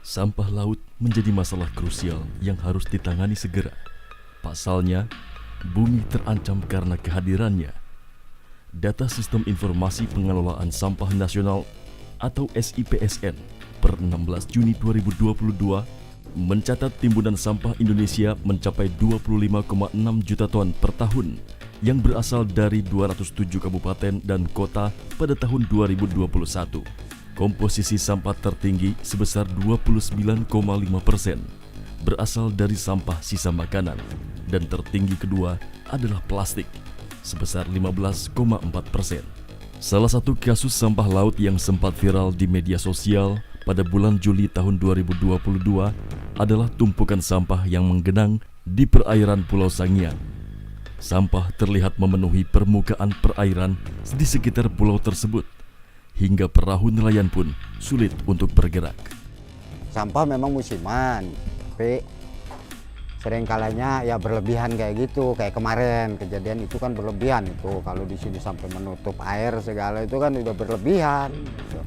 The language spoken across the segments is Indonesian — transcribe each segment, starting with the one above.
Sampah laut menjadi masalah krusial yang harus ditangani segera. Pasalnya, bumi terancam karena kehadirannya. Data Sistem Informasi Pengelolaan Sampah Nasional atau SIPSN per 16 Juni 2022 mencatat timbunan sampah Indonesia mencapai 25,6 juta ton per tahun yang berasal dari 207 kabupaten dan kota pada tahun 2021. Komposisi sampah tertinggi sebesar 29,5% berasal dari sampah sisa makanan dan tertinggi kedua adalah plastik sebesar 15,4%. Salah satu kasus sampah laut yang sempat viral di media sosial pada bulan Juli tahun 2022 adalah tumpukan sampah yang menggenang di perairan Pulau Sangiang. Sampah terlihat memenuhi permukaan perairan di sekitar pulau tersebut, hingga perahu nelayan pun sulit untuk bergerak. Sampah memang musiman, tapi sering kalanya ya berlebihan kayak gitu. Kayak kemarin kejadian itu kan berlebihan itu. Kalau di sini sampai menutup air segala itu kan udah berlebihan. Gitu.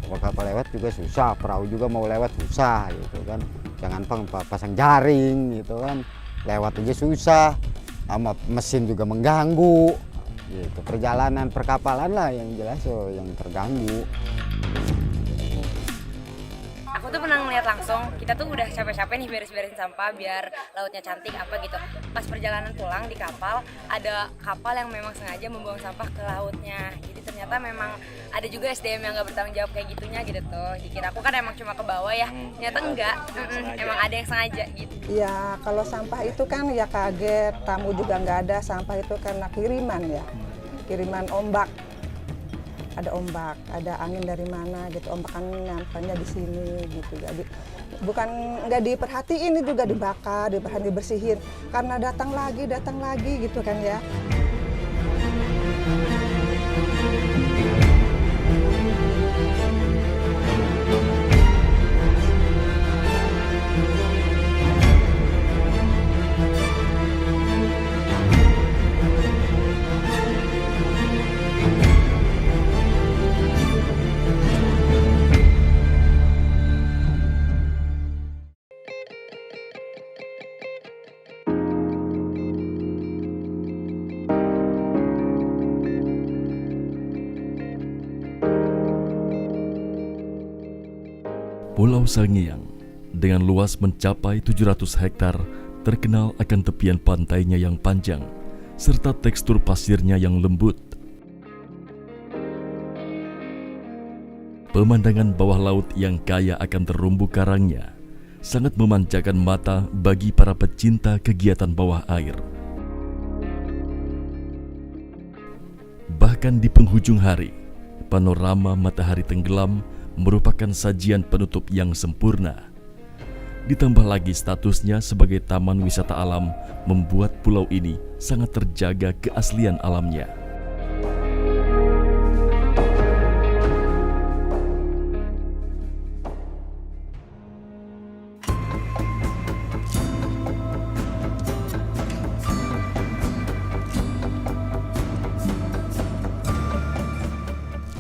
Kalau kapal lewat juga susah, perahu juga mau lewat susah gitu kan. Jangan pasang jaring gitu kan, lewat aja susah. Sama mesin juga mengganggu. Gitu. Perjalanan perkapalan lah yang jelas yang terganggu. Aku tuh pernah ngeliat langsung, kita tuh udah capek-capek nih beres-beresin sampah biar lautnya cantik apa gitu. Pas perjalanan pulang di kapal, ada kapal yang memang sengaja membuang sampah ke lautnya. Jadi ternyata memang ada juga SDM yang gak bertanggung jawab kayak gitunya gitu tuh. Dikira aku kan emang cuma ke bawah ya, ternyata enggak. Emang ada yang sengaja gitu. Ya kalau sampah itu kan ya kaget, tamu juga nggak ada, sampah itu karena kiriman ya, kiriman ombak. Ada ombak, ada angin dari mana gitu, ombak kan nyampanya di sini gitu. Jadi bukan nggak diperhatiin, ini juga dibakar, dibersihin karena datang lagi gitu kan ya. Pulau Sangiang dengan luas mencapai 700 hektar terkenal akan tepian pantainya yang panjang serta tekstur pasirnya yang lembut. Pemandangan bawah laut yang kaya akan terumbu karangnya sangat memanjakan mata bagi para pecinta kegiatan bawah air. Bahkan di penghujung hari, panorama matahari tenggelam merupakan sajian penutup yang sempurna. Ditambah lagi statusnya sebagai taman wisata alam membuat pulau ini sangat terjaga keaslian alamnya.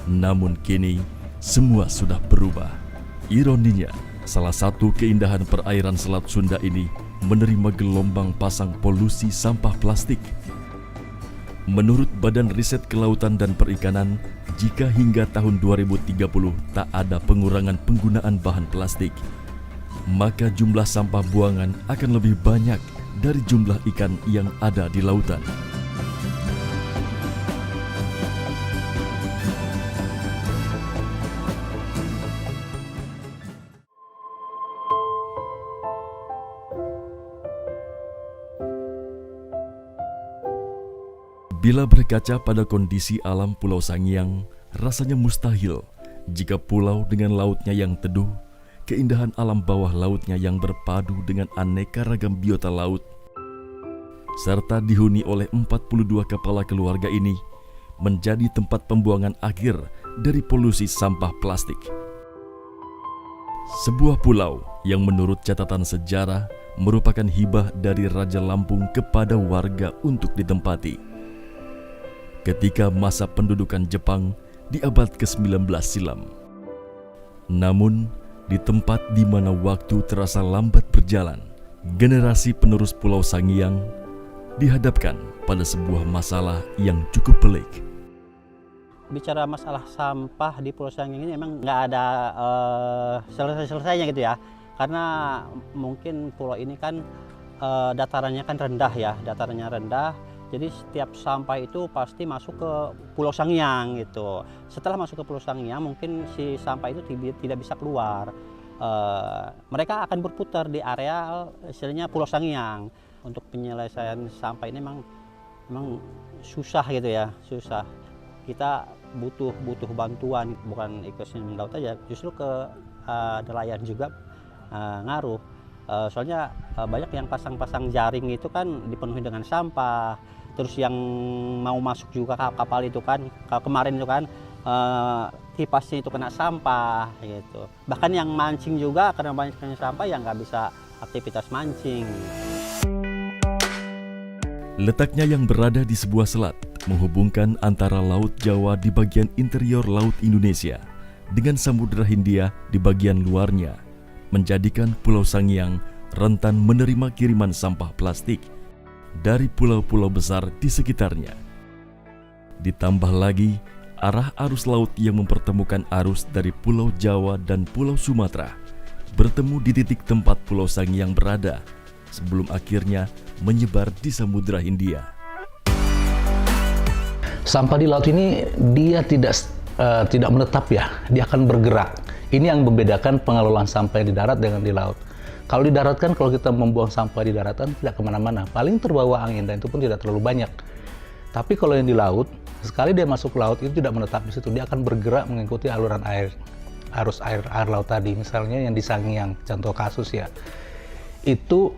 Namun kini semua sudah berubah. Ironinya, salah satu keindahan perairan Selat Sunda ini menerima gelombang pasang polusi sampah plastik. Menurut Badan Riset Kelautan dan Perikanan, jika hingga tahun 2030 tak ada pengurangan penggunaan bahan plastik, maka jumlah sampah buangan akan lebih banyak dari jumlah ikan yang ada di lautan. Bila berkaca pada kondisi alam Pulau Sangiang, rasanya mustahil jika pulau dengan lautnya yang teduh, keindahan alam bawah lautnya yang berpadu dengan aneka ragam biota laut, serta dihuni oleh 42 kepala keluarga ini, menjadi tempat pembuangan akhir dari polusi sampah plastik. Sebuah pulau yang menurut catatan sejarah merupakan hibah dari Raja Lampung kepada warga untuk ditempati ketika masa pendudukan Jepang di abad ke-19 silam. Namun, Di tempat di mana waktu terasa lambat berjalan, generasi penerus Pulau Sangiang dihadapkan pada sebuah masalah yang cukup pelik. Bicara masalah sampah di Pulau Sangiang ini memang nggak ada selesai-selesainya gitu ya. Karena mungkin pulau ini kan datarannya kan rendah ya, datarannya rendah. Jadi setiap sampah itu pasti masuk ke Pulau Sangiang gitu. Setelah masuk ke Pulau Sangiang mungkin si sampah itu tidak bisa keluar. Mereka akan berputar di area istilahnya Pulau Sangiang. Untuk penyelesaian sampah ini memang susah gitu ya, susah. Kita butuh bantuan, bukan ekosistem laut aja, justru ke nelayan juga ngaruh. Soalnya banyak yang pasang jaring itu kan dipenuhi dengan sampah. Terus yang mau masuk juga kapal itu kan, kemarin itu kan kipasnya itu kena sampah gitu. Bahkan yang mancing juga karena banyaknya sampah yang nggak bisa aktivitas mancing. Letaknya yang berada di sebuah selat menghubungkan antara Laut Jawa di bagian interior Laut Indonesia dengan Samudra Hindia di bagian luarnya, menjadikan Pulau Sangiang rentan menerima kiriman sampah plastik dari pulau-pulau besar di sekitarnya. Ditambah lagi arah arus laut yang mempertemukan arus dari Pulau Jawa dan Pulau Sumatera bertemu di titik tempat Pulau Sangiang berada sebelum akhirnya menyebar di Samudra Hindia. Sampah di laut ini dia tidak menetap ya, dia akan bergerak. Ini yang membedakan pengelolaan sampah di darat dengan di laut. Kalau di darat kan kalau kita membuang sampah di daratan tidak kemana-mana, paling terbawa angin dan itu pun tidak terlalu banyak. Tapi kalau yang di laut, sekali dia masuk laut itu tidak menetap di situ, dia akan bergerak mengikuti aluran air, arus air laut tadi. Misalnya yang di Sangiang, contoh kasus ya, itu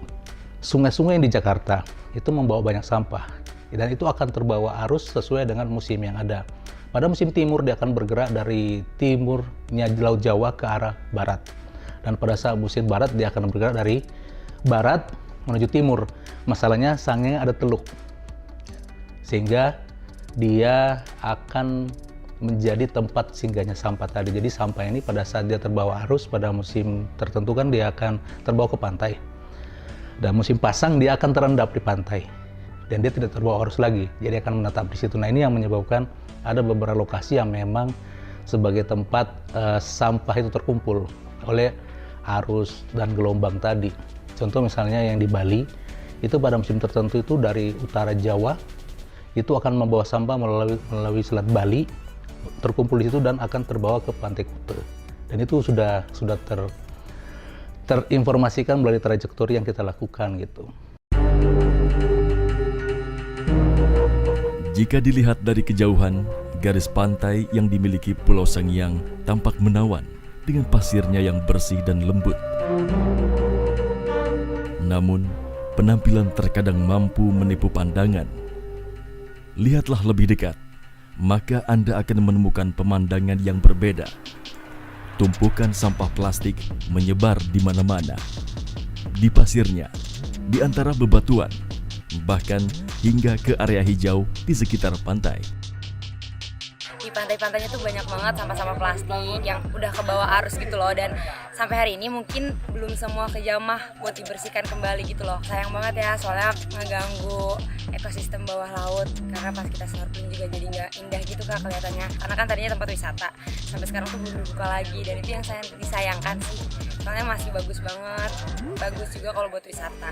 sungai-sungai yang di Jakarta itu membawa banyak sampah dan itu akan terbawa arus sesuai dengan musim yang ada. Pada musim timur dia akan bergerak dari timurnya Laut Jawa ke arah barat, dan pada saat musim barat dia akan bergerak dari barat menuju timur. Masalahnya Sangiang ada teluk sehingga dia akan menjadi tempat singgahnya sampah tadi. Jadi sampah ini pada saat dia terbawa arus pada musim tertentu kan dia akan terbawa ke pantai. Dan musim pasang dia akan terendap di pantai dan dia tidak terbawa arus lagi, jadi akan menetap di situ. Nah ini yang menyebabkan ada beberapa lokasi yang memang sebagai tempat sampah itu terkumpul oleh arus dan gelombang tadi. Contoh misalnya yang di Bali itu pada musim tertentu itu dari utara Jawa itu akan membawa sampah melalui Selat Bali, terkumpul di situ dan akan terbawa ke Pantai Kuta. Dan itu sudah terinformasikan melalui trajektori yang kita lakukan gitu. Jika dilihat dari kejauhan, garis pantai yang dimiliki Pulau Sangiang tampak menawan dengan pasirnya yang bersih dan lembut. Namun, penampilan terkadang mampu menipu pandangan. Lihatlah lebih dekat, maka Anda akan menemukan pemandangan yang berbeda. Tumpukan sampah plastik menyebar di mana-mana, di pasirnya, di antara bebatuan, bahkan hingga ke area hijau di sekitar pantai. Di pantai-pantainya tuh banyak banget sampah-sampah plastik yang udah kebawa arus gitu loh, dan sampai hari ini mungkin belum semua kejamah buat dibersihkan kembali gitu loh. Sayang banget ya, soalnya ngeganggu ekosistem bawah laut karena pas kita snorkeling juga jadi nggak indah gitu Kak kelihatannya, karena kan tadinya tempat wisata sampai sekarang tuh belum dibuka lagi, dan itu yang saya disayangkan sih, soalnya masih bagus banget, bagus juga kalau buat wisata.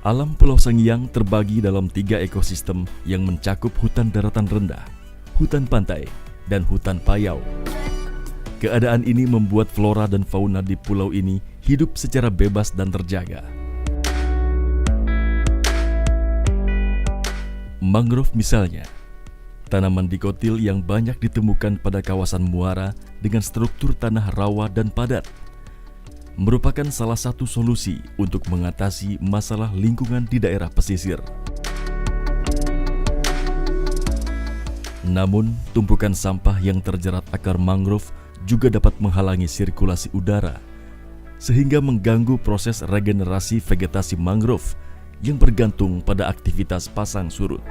Alam Pulau Sangiang terbagi dalam 3 ekosistem yang mencakup hutan daratan rendah, hutan pantai, dan hutan payau. Keadaan ini membuat flora dan fauna di pulau ini hidup secara bebas dan terjaga. Mangrove misalnya, tanaman dikotil yang banyak ditemukan pada kawasan muara dengan struktur tanah rawa dan padat, merupakan salah satu solusi untuk mengatasi masalah lingkungan di daerah pesisir. Namun, tumpukan sampah yang terjerat akar mangrove juga dapat menghalangi sirkulasi udara, sehingga mengganggu proses regenerasi vegetasi mangrove yang bergantung pada aktivitas pasang surut.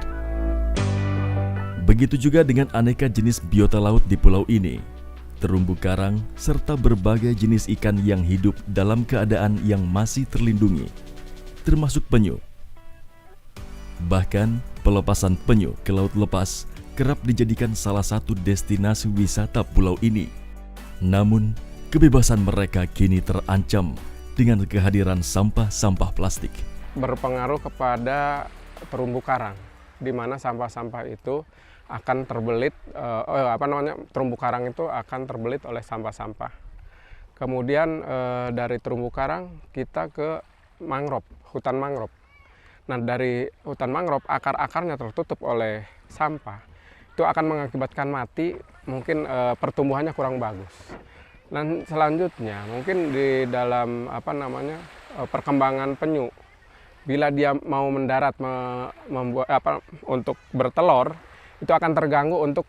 Begitu juga dengan aneka jenis biota laut di pulau ini, terumbu karang, serta berbagai jenis ikan yang hidup dalam keadaan yang masih terlindungi, termasuk penyu. Bahkan, pelepasan penyu ke laut lepas kerap dijadikan salah satu destinasi wisata pulau ini. Namun, kebebasan mereka kini terancam dengan kehadiran sampah-sampah plastik. Berpengaruh kepada terumbu karang, di mana sampah-sampah itu akan terbelit, terumbu karang itu akan terbelit oleh sampah-sampah. Kemudian dari terumbu karang kita ke mangrove, hutan mangrove. Nah, dari hutan mangrove akar-akarnya tertutup oleh sampah, itu akan mengakibatkan mati, mungkin pertumbuhannya kurang bagus. Dan selanjutnya mungkin di dalam perkembangan penyu, bila dia mau mendarat untuk bertelur, itu akan terganggu untuk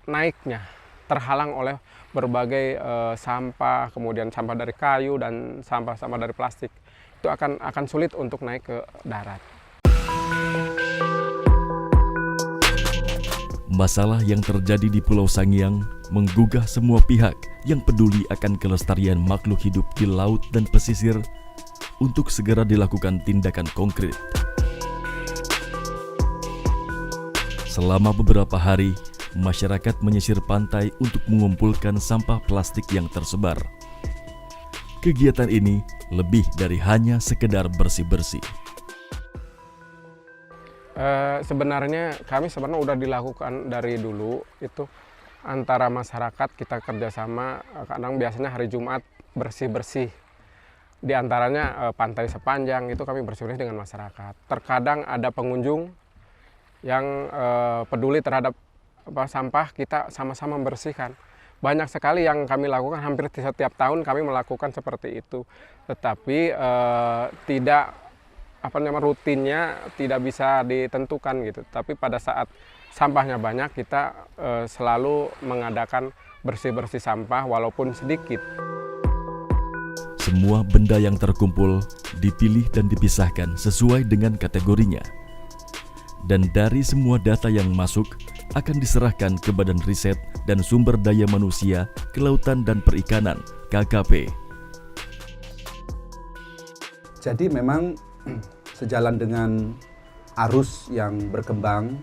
naiknya, terhalang oleh berbagai sampah, kemudian sampah dari kayu dan sampah-sampah dari plastik. Itu akan sulit untuk naik ke darat. Masalah yang terjadi di Pulau Sangiang menggugah semua pihak yang peduli akan kelestarian makhluk hidup di laut dan pesisir untuk segera dilakukan tindakan konkret. Selama beberapa hari, masyarakat menyisir pantai untuk mengumpulkan sampah plastik yang tersebar. Kegiatan ini lebih dari hanya sekedar bersih-bersih. Sebenarnya kami udah dilakukan dari dulu, itu antara masyarakat kita kerjasama, kadang biasanya hari Jumat bersih-bersih. Di antaranya pantai sepanjang itu kami bersih-bersih dengan masyarakat. Terkadang ada pengunjung yang peduli terhadap sampah, kita sama-sama membersihkan. Banyak sekali yang kami lakukan, hampir setiap tahun kami melakukan seperti itu. Tetapi rutinnya tidak bisa ditentukan gitu. Tapi pada saat sampahnya banyak, kita selalu mengadakan bersih-bersih sampah walaupun sedikit. Semua benda yang terkumpul dipilih dan dipisahkan sesuai dengan kategorinya. Dan dari semua data yang masuk akan diserahkan ke Badan Riset dan Sumber Daya Manusia Kelautan dan Perikanan (KKP). Jadi memang sejalan dengan arus yang berkembang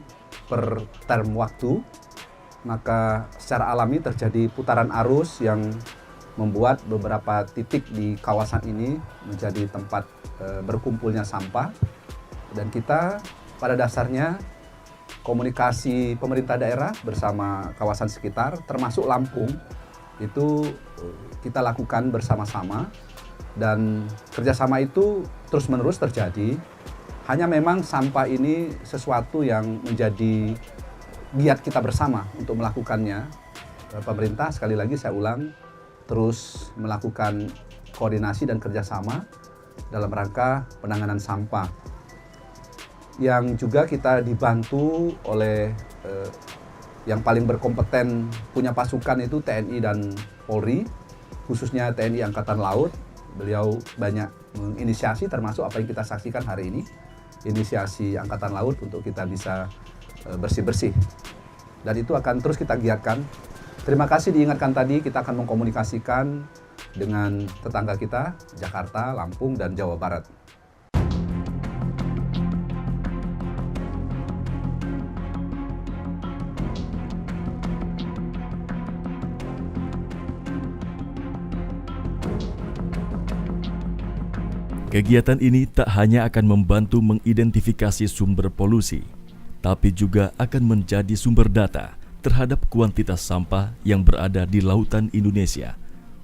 per term waktu, maka secara alami terjadi putaran arus yang membuat beberapa titik di kawasan ini menjadi tempat berkumpulnya sampah. Dan kita pada dasarnya komunikasi pemerintah daerah bersama kawasan sekitar, termasuk Lampung, itu kita lakukan bersama-sama. Dan kerjasama itu terus-menerus terjadi. Hanya memang sampah ini sesuatu yang menjadi giat kita bersama untuk melakukannya. Pemerintah, sekali lagi saya ulang, terus melakukan koordinasi dan kerjasama dalam rangka penanganan sampah. Yang juga kita dibantu oleh yang paling berkompeten punya pasukan itu TNI dan Polri, khususnya TNI Angkatan Laut. Beliau banyak menginisiasi termasuk apa yang kita saksikan hari ini, inisiasi Angkatan Laut untuk kita bisa bersih-bersih. Dan itu akan terus kita giatkan. Terima kasih diingatkan tadi, kita akan mengkomunikasikan dengan tetangga kita, Jakarta, Lampung, dan Jawa Barat. Kegiatan ini tak hanya akan membantu mengidentifikasi sumber polusi, tapi juga akan menjadi sumber data terhadap kuantitas sampah yang berada di lautan Indonesia,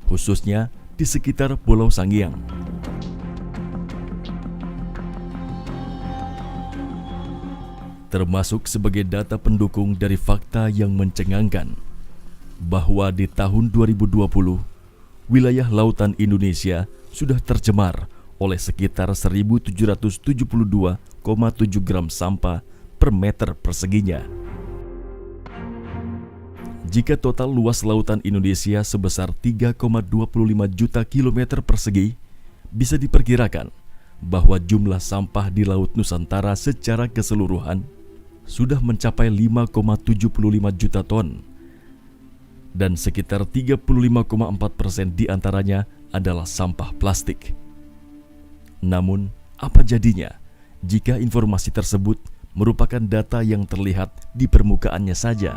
khususnya di sekitar Pulau Sangiang. Termasuk sebagai data pendukung dari fakta yang mencengangkan bahwa di tahun 2020, wilayah lautan Indonesia sudah tercemar oleh sekitar 1.772,7 gram sampah per meter perseginya. Jika total luas lautan Indonesia sebesar 3,25 juta kilometer persegi, bisa diperkirakan bahwa jumlah sampah di Laut Nusantara secara keseluruhan sudah mencapai 5,75 juta ton. dan sekitar 35,4% diantaranya adalah sampah plastik. Namun, apa jadinya jika informasi tersebut merupakan data yang terlihat di permukaannya saja?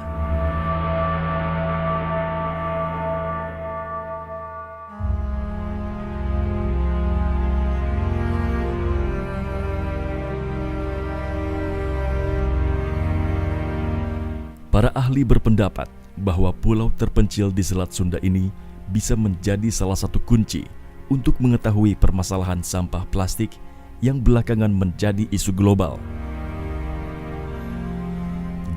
Para ahli berpendapat bahwa pulau terpencil di Selat Sunda ini bisa menjadi salah satu kunci untuk mengetahui permasalahan sampah plastik yang belakangan menjadi isu global.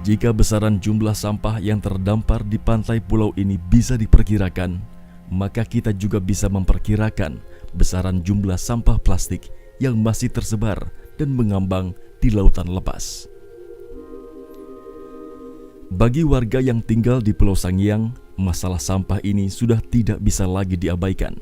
Jika besaran jumlah sampah yang terdampar di pantai pulau ini bisa diperkirakan, maka kita juga bisa memperkirakan besaran jumlah sampah plastik yang masih tersebar dan mengambang di lautan lepas. Bagi warga yang tinggal di Pulau Sangiang, masalah sampah ini sudah tidak bisa lagi diabaikan.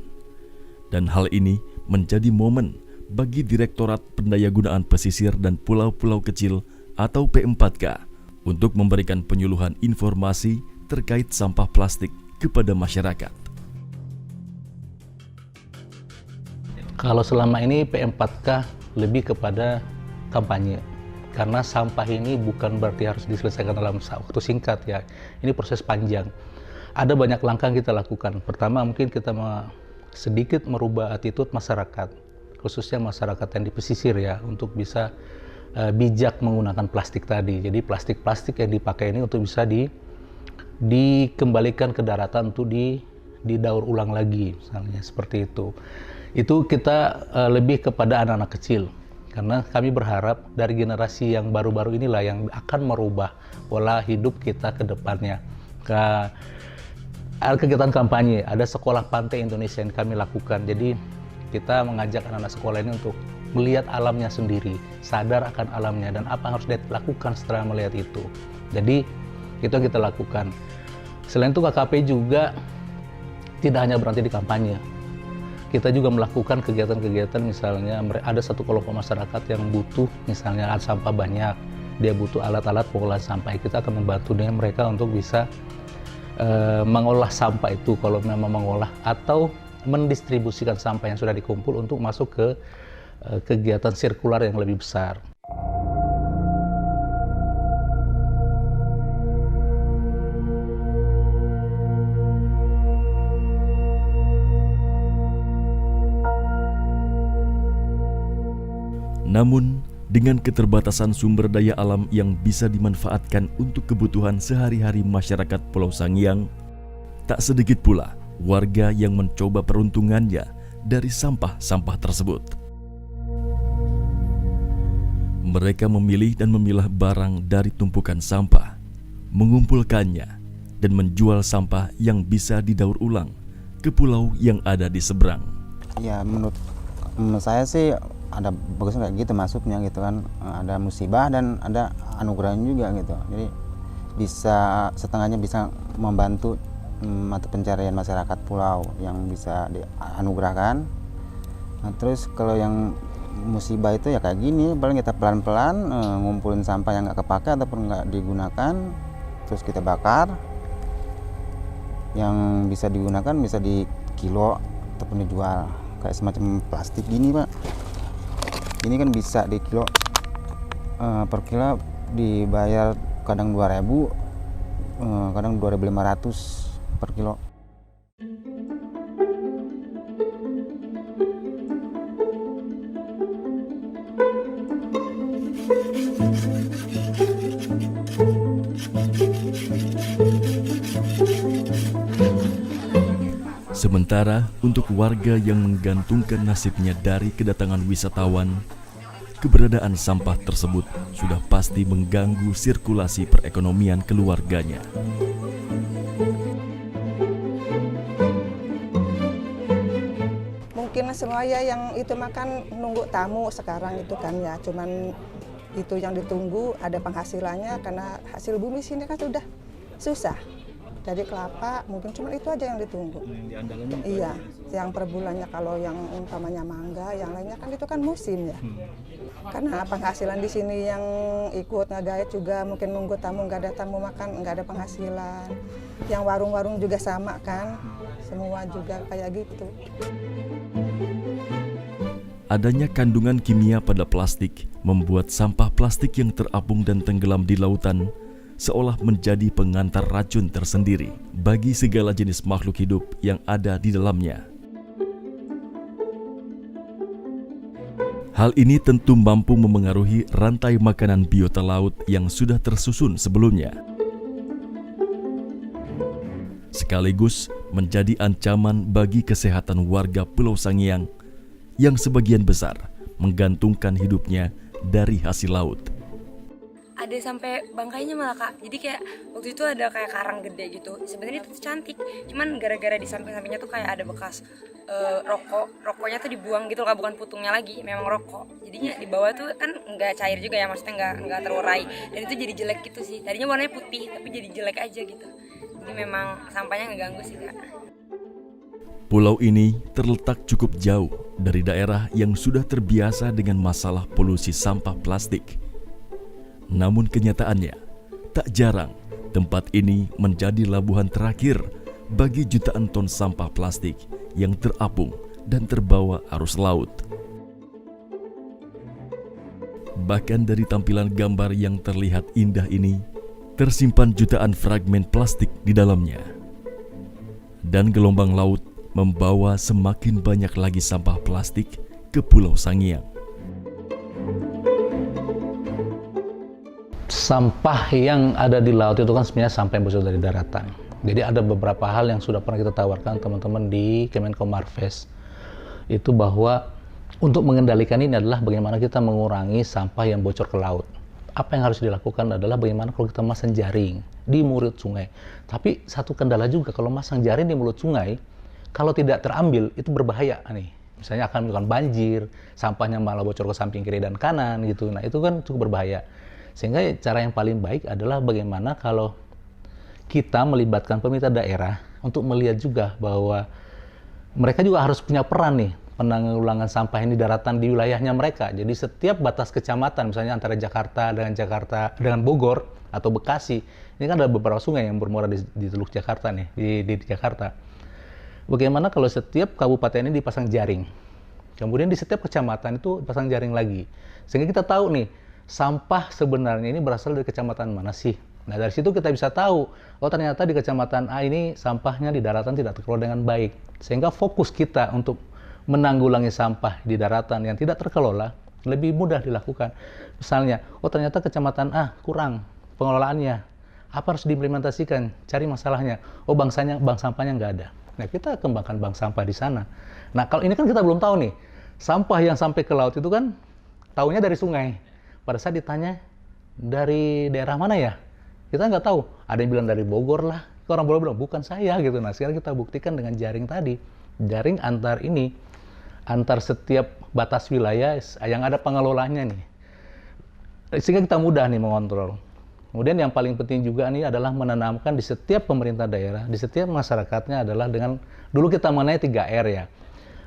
Dan hal ini menjadi momen bagi Direktorat Pendayagunaan Pesisir dan Pulau-Pulau Kecil atau P4K untuk memberikan penyuluhan informasi terkait sampah plastik kepada masyarakat. Kalau selama ini P4K lebih kepada kampanye. Karena sampah ini bukan berarti harus diselesaikan dalam waktu singkat ya. Ini proses panjang. Ada banyak langkah yang kita lakukan. Pertama mungkin kita sedikit merubah attitude masyarakat, khususnya masyarakat yang di pesisir ya, untuk bisa bijak menggunakan plastik tadi. Jadi plastik-plastik yang dipakai ini untuk bisa dikembalikan ke daratan untuk didaur ulang lagi, misalnya seperti itu. Itu kita lebih kepada anak-anak kecil. Karena kami berharap dari generasi yang baru-baru inilah yang akan merubah pola hidup kita ke depannya. Ada kegiatan kampanye, ada sekolah pantai Indonesia yang kami lakukan. Jadi kita mengajak anak-anak sekolah ini untuk melihat alamnya sendiri, sadar akan alamnya dan apa yang harus dilakukan setelah melihat itu. Jadi itu yang kita lakukan. Selain itu KKP juga tidak hanya berhenti di kampanye. Kita juga melakukan kegiatan-kegiatan, misalnya ada satu kelompok masyarakat yang butuh misalnya alat sampah banyak, dia butuh alat-alat pengolahan sampah. Kita akan membantu dengan mereka untuk bisa mengolah sampah itu kalau memang mengolah, atau mendistribusikan sampah yang sudah dikumpul untuk masuk ke kegiatan sirkular yang lebih besar. Namun, dengan keterbatasan sumber daya alam yang bisa dimanfaatkan untuk kebutuhan sehari-hari masyarakat Pulau Sangiang, tak sedikit pula warga yang mencoba peruntungannya dari sampah-sampah tersebut. Mereka memilih dan memilah barang dari tumpukan sampah, mengumpulkannya, dan menjual sampah yang bisa didaur ulang ke pulau yang ada di seberang. Ya, menurut saya sih ada bagusnya kayak gitu masuknya gitu kan, ada musibah dan ada anugerahnya juga gitu. Jadi bisa setengahnya bisa membantu mata pencarian masyarakat pulau yang bisa dianugerahkan. Nah, terus kalau yang musibah itu ya kayak gini, paling kita pelan-pelan ngumpulin sampah yang nggak kepake ataupun nggak digunakan, terus kita bakar. Yang bisa digunakan bisa di kilo ataupun dijual kayak semacam plastik gini, Pak. Ini kan bisa di kilo, per kilo dibayar kadang 2.000, kadang 2.500 per kilo. Sementara untuk warga yang menggantungkan nasibnya dari kedatangan wisatawan, keberadaan sampah tersebut sudah pasti mengganggu sirkulasi perekonomian keluarganya. Mungkin semuanya yang itu makan nunggu tamu sekarang itu kan ya, cuman itu yang ditunggu ada penghasilannya karena hasil bumi sini kan sudah susah. Jadi kelapa mungkin cuma itu aja yang ditunggu. Iya, yang per bulannya. Kalau yang umpamanya mangga, yang lainnya kan itu kan musim ya. Karena penghasilan di sini yang ikut ngegait juga mungkin nunggu tamu, nggak ada tamu makan, nggak ada penghasilan. Yang warung-warung juga sama kan, semua juga kayak gitu. Adanya kandungan kimia pada plastik membuat sampah plastik yang terapung dan tenggelam di lautan seolah menjadi pengantar racun tersendiri bagi segala jenis makhluk hidup yang ada di dalamnya. Hal ini tentu mampu memengaruhi rantai makanan biota laut yang sudah tersusun sebelumnya. Sekaligus menjadi ancaman bagi kesehatan warga Pulau Sangiang yang sebagian besar menggantungkan hidupnya dari hasil laut. Ada sampai bangkainya malah Kak. Jadi kayak waktu itu ada kayak karang gede gitu. Sebenarnya itu cantik, cuman gara-gara di samping-sampingnya tuh kayak ada bekas rokoknya tuh dibuang gitu Kak, bukan putungnya lagi, memang rokok. Jadinya di bawah tuh kan nggak cair juga ya, maksudnya nggak terurai. Dan itu jadi jelek gitu sih. Tadinya warnanya putih tapi jadi jelek aja gitu. Jadi memang sampahnya ngeganggu sih Kak. Pulau ini terletak cukup jauh dari daerah yang sudah terbiasa dengan masalah polusi sampah plastik. Namun kenyataannya, tak jarang tempat ini menjadi labuhan terakhir bagi jutaan ton sampah plastik yang terapung dan terbawa arus laut. Bahkan dari tampilan gambar yang terlihat indah ini, tersimpan jutaan fragmen plastik di dalamnya. Dan gelombang laut membawa semakin banyak lagi sampah plastik ke Pulau Sangiang. Sampah yang ada di laut itu kan sebenarnya sampah yang berasal dari daratan. Jadi ada beberapa hal yang sudah pernah kita tawarkan teman-teman di Kemenko Marves. Itu bahwa untuk mengendalikan ini adalah bagaimana kita mengurangi sampah yang bocor ke laut. Apa yang harus dilakukan adalah bagaimana kalau kita masang jaring di mulut sungai. Tapi satu kendala juga, kalau masang jaring di mulut sungai, kalau tidak terambil itu berbahaya nih. Misalnya akan menimbulkan banjir, sampahnya malah bocor ke samping kiri dan kanan gitu. Nah itu kan cukup berbahaya. Sehingga cara yang paling baik adalah bagaimana kalau kita melibatkan pemerintah daerah untuk melihat juga bahwa mereka juga harus punya peran nih penanggulangan sampah ini daratan di wilayahnya mereka. Jadi setiap batas kecamatan, misalnya antara Jakarta dengan Bogor atau Bekasi, ini kan ada beberapa sungai yang bermuara di Teluk Jakarta nih, di Jakarta. Bagaimana kalau setiap kabupaten ini dipasang jaring, kemudian di setiap kecamatan itu dipasang jaring lagi, sehingga kita tahu nih sampah sebenarnya ini berasal dari kecamatan mana sih. Nah dari situ kita bisa tahu, oh ternyata di kecamatan A ini sampahnya di daratan tidak terkelola dengan baik, sehingga fokus kita untuk menanggulangi sampah di daratan yang tidak terkelola lebih mudah dilakukan. Misalnya, oh ternyata kecamatan A kurang pengelolaannya, apa harus diimplementasikan, cari masalahnya. Oh bank sampahnya nggak ada. Nah kita kembangkan bank sampah di sana. Nah kalau ini kan kita belum tahu nih, sampah yang sampai ke laut itu kan taunya dari sungai. Pada saat ditanya dari daerah mana ya, kita nggak tahu. Ada yang bilang dari Bogor lah, orang Bogor bilang bukan saya gitu. Nah sekarang kita buktikan dengan jaring tadi, jaring antar setiap batas wilayah yang ada pengelolanya nih, sehingga kita mudah nih mengontrol. Kemudian yang paling penting juga nih adalah menanamkan di setiap pemerintah daerah, di setiap masyarakatnya adalah dengan dulu kita mengenai 3R ya,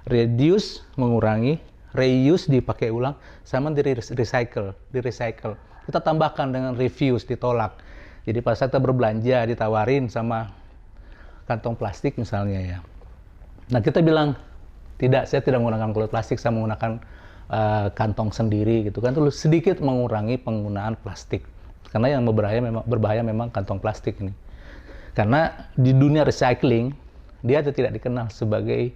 reduce mengurangi, reuse dipakai ulang, sama di recycle. Kita tambahkan dengan refuse ditolak. Jadi pas kita berbelanja ditawarin sama kantong plastik misalnya ya. Nah kita bilang tidak, saya tidak menggunakan kulit plastik, saya menggunakan kantong sendiri gitu kan, terus sedikit mengurangi penggunaan plastik. Karena yang berbahaya memang kantong plastik ini. Karena di dunia recycling dia tidak dikenal sebagai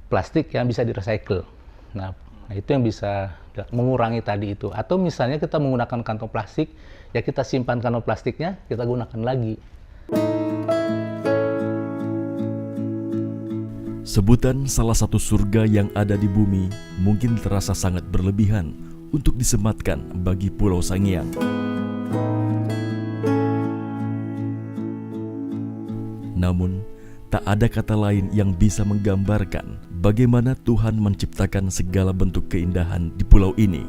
plastik yang bisa direcycle. Nah, itu yang bisa mengurangi tadi itu. Atau misalnya kita menggunakan kantong plastik, ya kita simpan kantong plastiknya, kita gunakan lagi. Sebutan salah satu surga yang ada di bumi mungkin terasa sangat berlebihan untuk disematkan bagi Pulau Sangiang. Namun, tak ada kata lain yang bisa menggambarkan bagaimana Tuhan menciptakan segala bentuk keindahan di pulau ini.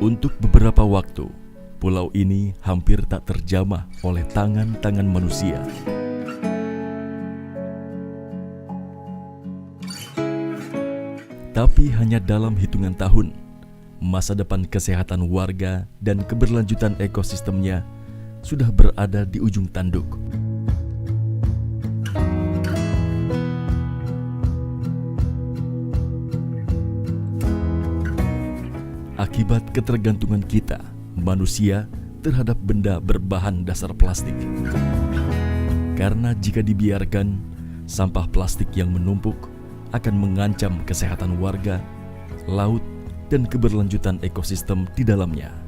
Untuk beberapa waktu, pulau ini hampir tak terjamah oleh tangan-tangan manusia. Tapi hanya dalam hitungan tahun, masa depan kesehatan warga dan keberlanjutan ekosistemnya sudah berada di ujung tanduk. Akibat ketergantungan kita, manusia, terhadap benda berbahan dasar plastik. Karena jika dibiarkan, sampah plastik yang menumpuk akan mengancam kesehatan warga, laut, dan keberlanjutan ekosistem di dalamnya.